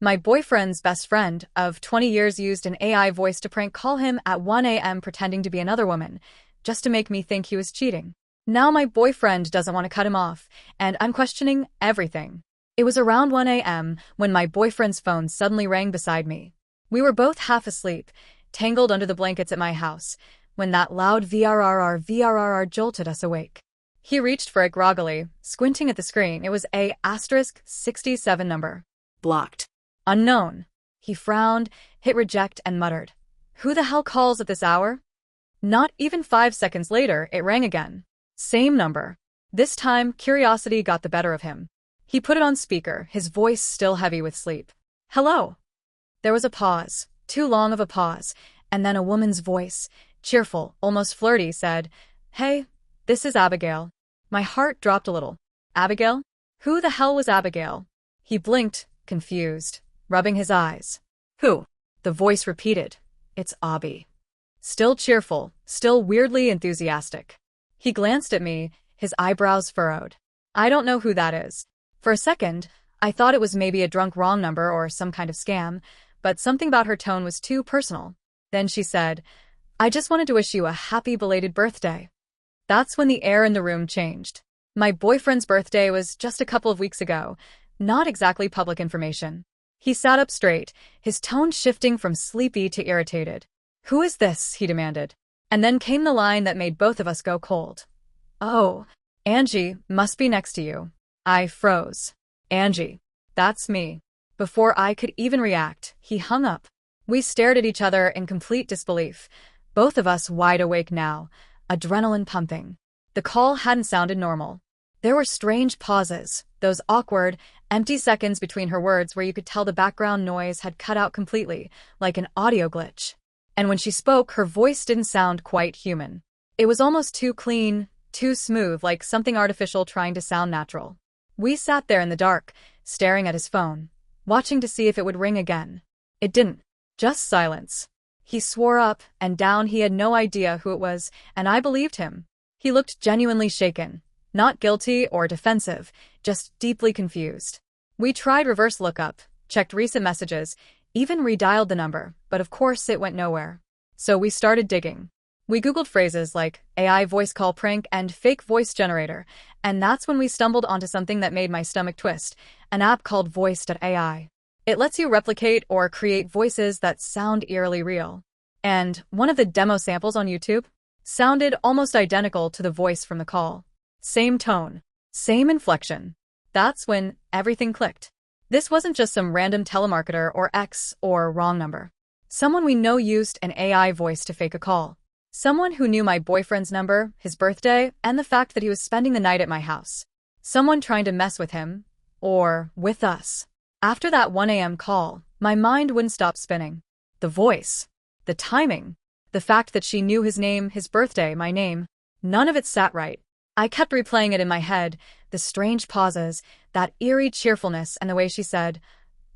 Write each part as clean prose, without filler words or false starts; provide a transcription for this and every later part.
My boyfriend's best friend of 20 years used an AI voice to prank call him at 1 a.m. pretending to be another woman, just to make me think he was cheating. Now my boyfriend doesn't want to cut him off, and I'm questioning everything. It was around 1 a.m. when my boyfriend's phone suddenly rang beside me. We were both half asleep, tangled under the blankets at my house, when that loud VRRR jolted us awake. He reached for it groggily, squinting at the screen. It was a *67 number. Blocked. Unknown. He frowned, hit reject, and muttered, "Who the hell calls at this hour?" Not even 5 seconds later, it rang again. Same number. This time, curiosity got the better of him. He put it on speaker, his voice still heavy with sleep. "Hello." There was a pause, too long of a pause, and then a woman's voice, cheerful, almost flirty, said, "Hey, this is Abigail." My heart dropped a little. Abigail? Who the hell was Abigail? He blinked, confused, rubbing his eyes. Who? The voice repeated. "It's Abby." Still cheerful, still weirdly enthusiastic. He glanced at me, his eyebrows furrowed. "I don't know who that is." For a second, I thought it was maybe a drunk wrong number or some kind of scam, but something about her tone was too personal. Then she said, "I just wanted to wish you a happy belated birthday." That's when the air in the room changed. My boyfriend's birthday was just a couple of weeks ago, not exactly public information. He sat up straight, his tone shifting from sleepy to irritated. "Who is this?" he demanded. And then came the line that made both of us go cold. "Oh, Angie must be next to you." I froze. "Angie. That's me." Before I could even react, he hung up. We stared at each other in complete disbelief, both of us wide awake now, adrenaline pumping. The call hadn't sounded normal. There were strange pauses, those awkward, empty seconds between her words where you could tell the background noise had cut out completely, like an audio glitch. And when she spoke, her voice didn't sound quite human. It was almost too clean, too smooth, like something artificial trying to sound natural. We sat there in the dark, staring at his phone, watching to see if it would ring again. It didn't. Just silence. He swore up and down he had no idea who it was, and I believed him. He looked genuinely shaken. Not guilty or defensive, just deeply confused. We tried reverse lookup, checked recent messages, even redialed the number, but of course it went nowhere. So we started digging. We Googled phrases like AI voice call prank and fake voice generator, and that's when we stumbled onto something that made my stomach twist, an app called Voice.ai. It lets you replicate or create voices that sound eerily real. And one of the demo samples on YouTube sounded almost identical to the voice from the call. Same tone, same inflection. That's when everything clicked. This wasn't just some random telemarketer or ex or wrong number. Someone we know used an AI voice to fake a call. Someone who knew my boyfriend's number, his birthday, and the fact that he was spending the night at my house. Someone trying to mess with him, or with us. After that 1 a.m. call, my mind wouldn't stop spinning. The voice, the timing, the fact that she knew his name, his birthday, my name, none of it sat right. I kept replaying it in my head, the strange pauses, that eerie cheerfulness, and the way she said,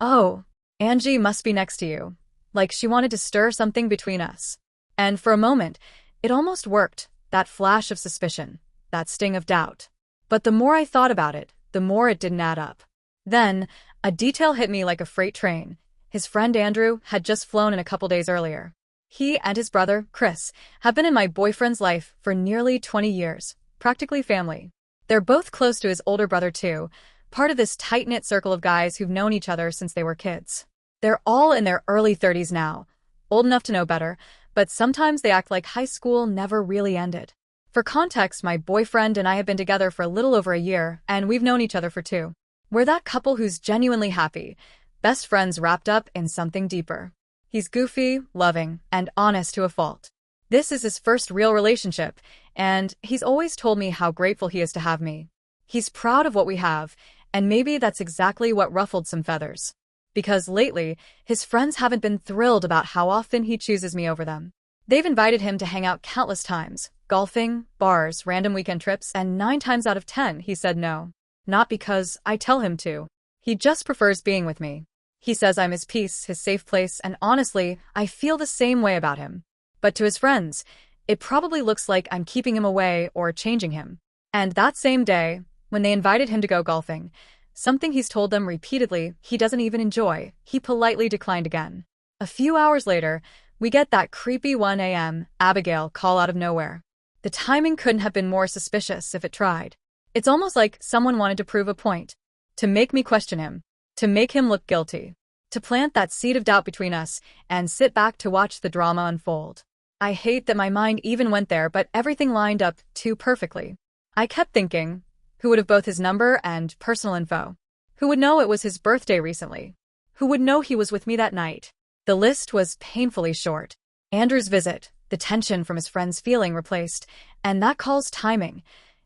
"Oh, Angie must be next to you," like she wanted to stir something between us. And for a moment, it almost worked, that flash of suspicion, that sting of doubt. But the more I thought about it, the more it didn't add up. Then, a detail hit me like a freight train. His friend Andrew had just flown in a couple days earlier. He and his brother, Chris, have been in my boyfriend's life for nearly 20 years, practically family. They're both close to his older brother too, part of this tight-knit circle of guys who've known each other since they were kids. They're all in their early 30s now, old enough to know better, but sometimes they act like high school never really ended. For context, my boyfriend and I have been together for a little over a year, and we've known each other for 2. We're that couple who's genuinely happy, best friends wrapped up in something deeper. He's goofy, loving, and honest to a fault. This is his first real relationship, and he's always told me how grateful he is to have me. He's proud of what we have, and maybe that's exactly what ruffled some feathers. Because lately, his friends haven't been thrilled about how often he chooses me over them. They've invited him to hang out countless times, golfing, bars, random weekend trips, and 9 times out of 10 he said no. Not because I tell him to. He just prefers being with me. He says I'm his peace, his safe place, and honestly, I feel the same way about him. But to his friends, it probably looks like I'm keeping him away or changing him. And that same day, when they invited him to go golfing, something he's told them repeatedly he doesn't even enjoy. He politely declined again. A few hours later, we get that creepy 1 a.m. Abigail call out of nowhere. The timing couldn't have been more suspicious if it tried. It's almost like someone wanted to prove a point, to make me question him, to make him look guilty, to plant that seed of doubt between us and sit back to watch the drama unfold. I hate that my mind even went there, but everything lined up too perfectly. I kept thinking, who would have both his number and personal info? Who would know it was his birthday recently? Who would know he was with me that night? The list was painfully short. Andrew's visit, the tension from his friend's feeling replaced, and that call's timing.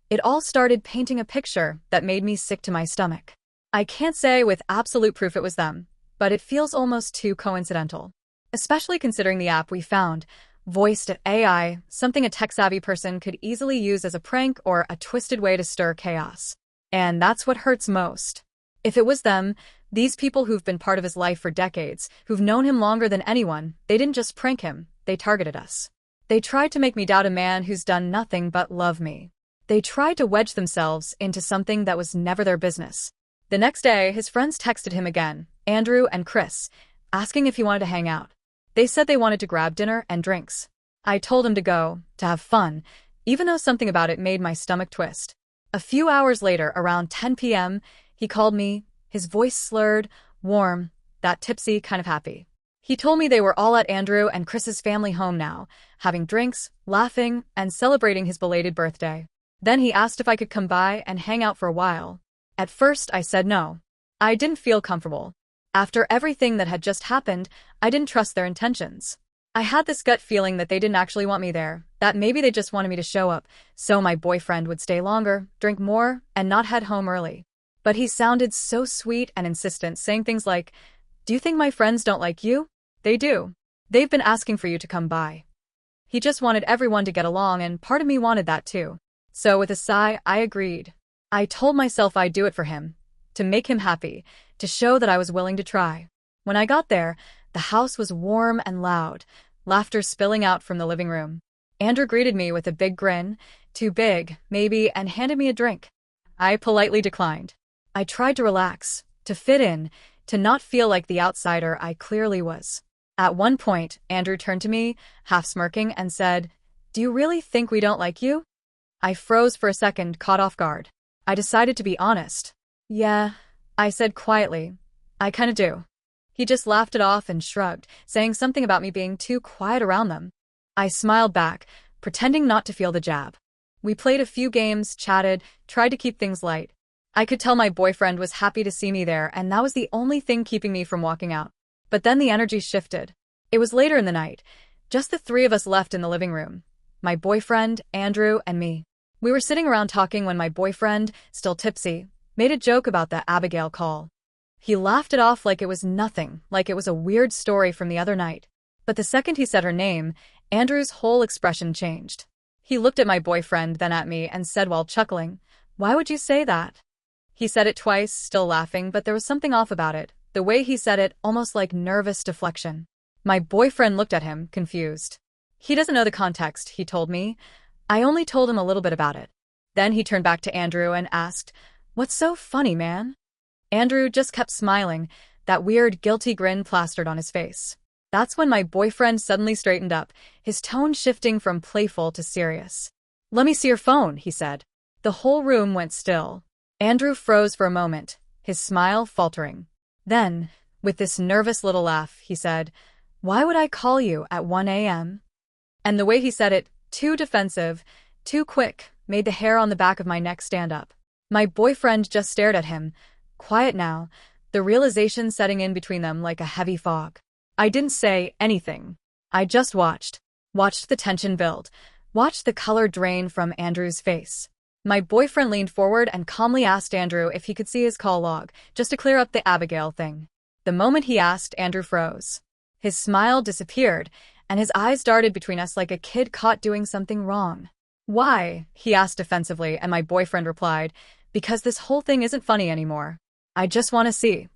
It all started painting a picture that made me sick to my stomach. I can't say with absolute proof it was them, but it feels almost too coincidental. Especially considering the app we found, voiced AI, something a tech-savvy person could easily use as a prank or a twisted way to stir chaos. And that's what hurts most. If it was them, these people who've been part of his life for decades, who've known him longer than anyone, they didn't just prank him, they targeted us. They tried to make me doubt a man who's done nothing but love me. They tried to wedge themselves into something that was never their business. The next day, his friends texted him again, Andrew and Chris, asking if he wanted to hang out. They said they wanted to grab dinner and drinks. I told him to go, to have fun, even though something about it made my stomach twist. A few hours later, around 10 p.m., he called me, his voice slurred, warm, that tipsy kind of happy. He told me they were all at Andrew and Chris's family home now, having drinks, laughing, and celebrating his belated birthday. Then he asked if I could come by and hang out for a while. At first, I said no. I didn't feel comfortable. After everything that had just happened, I didn't trust their intentions. I had this gut feeling that they didn't actually want me there, that maybe they just wanted me to show up, so my boyfriend would stay longer, drink more, and not head home early. But he sounded so sweet and insistent, saying things like, "Do you think my friends don't like you? They do. They've been asking for you to come by." He just wanted everyone to get along, and part of me wanted that too. So with a sigh, I agreed. I told myself I'd do it for him, to make him happy, to show that I was willing to try. When I got there, the house was warm and loud, laughter spilling out from the living room. Andrew greeted me with a big grin, too big, maybe, and handed me a drink. I politely declined. I tried to relax, to fit in, to not feel like the outsider I clearly was. At one point, Andrew turned to me, half smirking, and said, "Do you really think we don't like you?" I froze for a second, caught off guard. I decided to be honest. "Yeah," I said quietly. "I kinda do." He just laughed it off and shrugged, saying something about me being too quiet around them. I smiled back, pretending not to feel the jab. We played a few games, chatted, tried to keep things light. I could tell my boyfriend was happy to see me there, and that was the only thing keeping me from walking out. But then the energy shifted. It was later in the night, just the three of us left in the living room. My boyfriend, Andrew, and me. We were sitting around talking when my boyfriend, still tipsy, made a joke about the Abigail call. He laughed it off like it was nothing, like it was a weird story from the other night. But the second he said her name, Andrew's whole expression changed. He looked at my boyfriend, then at me, and said while chuckling, "Why would you say that?" He said it twice, still laughing, but there was something off about it. The way he said it, almost like nervous deflection. My boyfriend looked at him, confused. "He doesn't know the context," he told me. I only told him a little bit about it. Then he turned back to Andrew and asked, "What's so funny, man?" Andrew just kept smiling, that weird, guilty grin plastered on his face. That's when my boyfriend suddenly straightened up, his tone shifting from playful to serious. "Let me see your phone," he said. The whole room went still. Andrew froze for a moment, his smile faltering. Then, with this nervous little laugh, he said, "Why would I call you at 1 a.m.? And the way he said it, too defensive, too quick, made the hair on the back of my neck stand up. My boyfriend just stared at him, quiet now, the realization setting in between them like a heavy fog. I didn't say anything. I just watched the tension build, watched the color drain from Andrew's face. My boyfriend leaned forward and calmly asked Andrew if he could see his call log, just to clear up the Abigail thing. The moment he asked, Andrew froze. His smile disappeared, and his eyes darted between us like a kid caught doing something wrong. "Why?" he asked defensively, and my boyfriend replied, "Because this whole thing isn't funny anymore. I just want to see."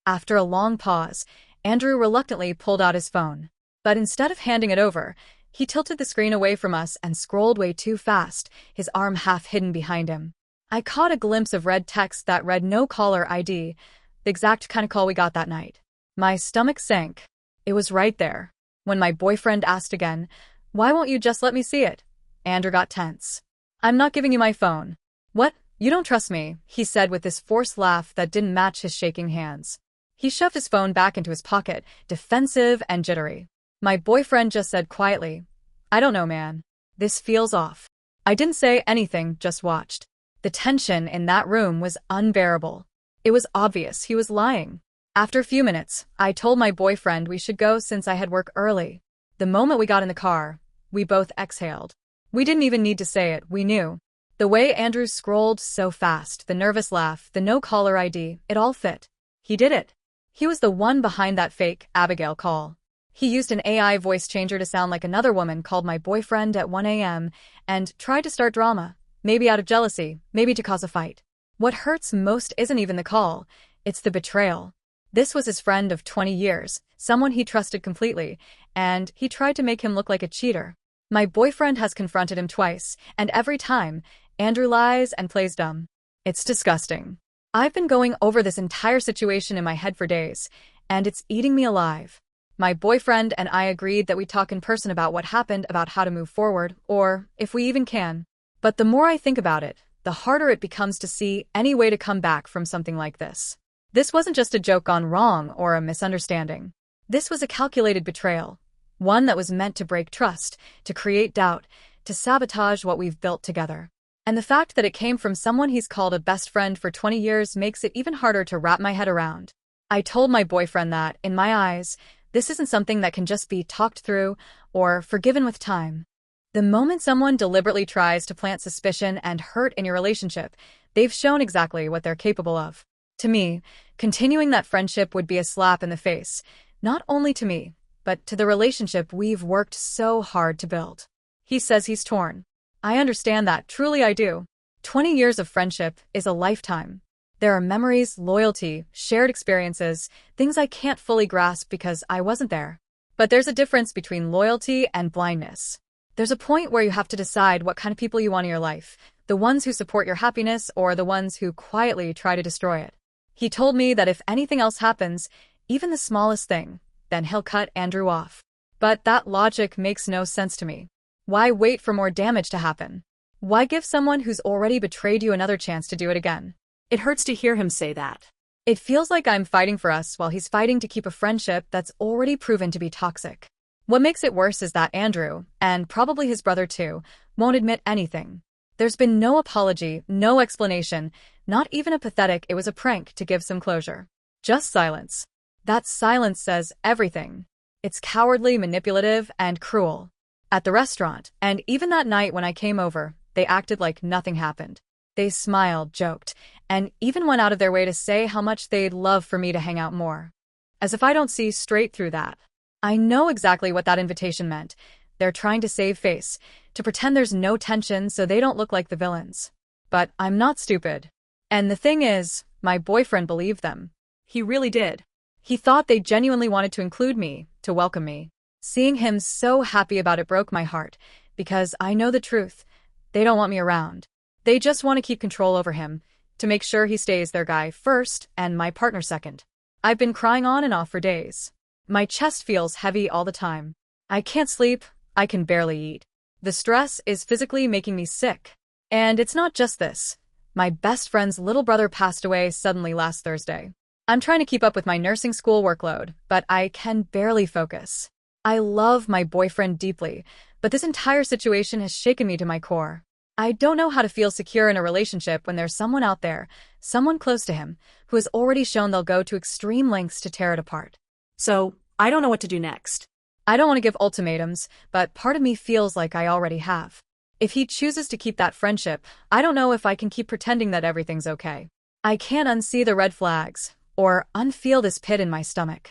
After a long pause, Andrew reluctantly pulled out his phone. But instead of handing it over, he tilted the screen away from us and scrolled way too fast, his arm half hidden behind him. I caught a glimpse of red text that read no caller ID, the exact kind of call we got that night. My stomach sank. It was right there. When my boyfriend asked again, "Why won't you just let me see it?" Andrew got tense. "I'm not giving you my phone." "What? You don't trust me," he said with this forced laugh that didn't match his shaking hands. He shoved his phone back into his pocket, defensive and jittery. My boyfriend just said quietly, "I don't know, man. This feels off." I didn't say anything, just watched. The tension in that room was unbearable. It was obvious he was lying. After a few minutes, I told my boyfriend we should go since I had work early. The moment we got in the car, we both exhaled. We didn't even need to say it, we knew. The way Andrew scrolled so fast, the nervous laugh, the no caller ID, it all fit. He did it. He was the one behind that fake Abigail call. He used an AI voice changer to sound like another woman called my boyfriend at 1 a.m. and tried to start drama, maybe out of jealousy, maybe to cause a fight. What hurts most isn't even the call, it's the betrayal. This was his friend of 20 years, someone he trusted completely, and he tried to make him look like a cheater. My boyfriend has confronted him twice, and every time, Andrew lies and plays dumb. It's disgusting. I've been going over this entire situation in my head for days, and it's eating me alive. My boyfriend and I agreed that we'd talk in person about what happened, about how to move forward, or if we even can. But the more I think about it, the harder it becomes to see any way to come back from something like this. This wasn't just a joke gone wrong or a misunderstanding. This was a calculated betrayal, one that was meant to break trust, to create doubt, to sabotage what we've built together. And the fact that it came from someone he's called a best friend for 20 years makes it even harder to wrap my head around. I told my boyfriend that, in my eyes, this isn't something that can just be talked through or forgiven with time. The moment someone deliberately tries to plant suspicion and hurt in your relationship, they've shown exactly what they're capable of. To me, continuing that friendship would be a slap in the face, not only to me, but to the relationship we've worked so hard to build. He says he's torn. I understand that, truly I do. 20 years of friendship is a lifetime. There are memories, loyalty, shared experiences, things I can't fully grasp because I wasn't there. But there's a difference between loyalty and blindness. There's a point where you have to decide what kind of people you want in your life, the ones who support your happiness or the ones who quietly try to destroy it. He told me that if anything else happens, even the smallest thing, then he'll cut Andrew off. But that logic makes no sense to me. Why wait for more damage to happen? Why give someone who's already betrayed you another chance to do it again? It hurts to hear him say that. It feels like I'm fighting for us while he's fighting to keep a friendship that's already proven to be toxic. What makes it worse is that Andrew, and probably his brother too, won't admit anything. There's been no apology, no explanation, not even a pathetic "it was a prank" to give some closure. Just silence. That silence says everything. It's cowardly, manipulative, and cruel. At the restaurant, and even that night when I came over, they acted like nothing happened. They smiled, joked, and even went out of their way to say how much they'd love for me to hang out more. As if I don't see straight through that. I know exactly what that invitation meant. They're trying to save face, to pretend there's no tension so they don't look like the villains. But I'm not stupid. And the thing is, my boyfriend believed them. He really did. He thought they genuinely wanted to include me, to welcome me. Seeing him so happy about it broke my heart, because I know the truth. They don't want me around. They just want to keep control over him, to make sure he stays their guy first and my partner second. I've been crying on and off for days. My chest feels heavy all the time. I can't sleep, I can barely eat. The stress is physically making me sick. And it's not just this. My best friend's little brother passed away suddenly last Thursday. I'm trying to keep up with my nursing school workload, but I can barely focus. I love my boyfriend deeply, but this entire situation has shaken me to my core. I don't know how to feel secure in a relationship when there's someone out there, someone close to him, who has already shown they'll go to extreme lengths to tear it apart. So, I don't know what to do next. I don't want to give ultimatums, but part of me feels like I already have. If he chooses to keep that friendship, I don't know if I can keep pretending that everything's okay. I can't unsee the red flags, or unfeel this pit in my stomach.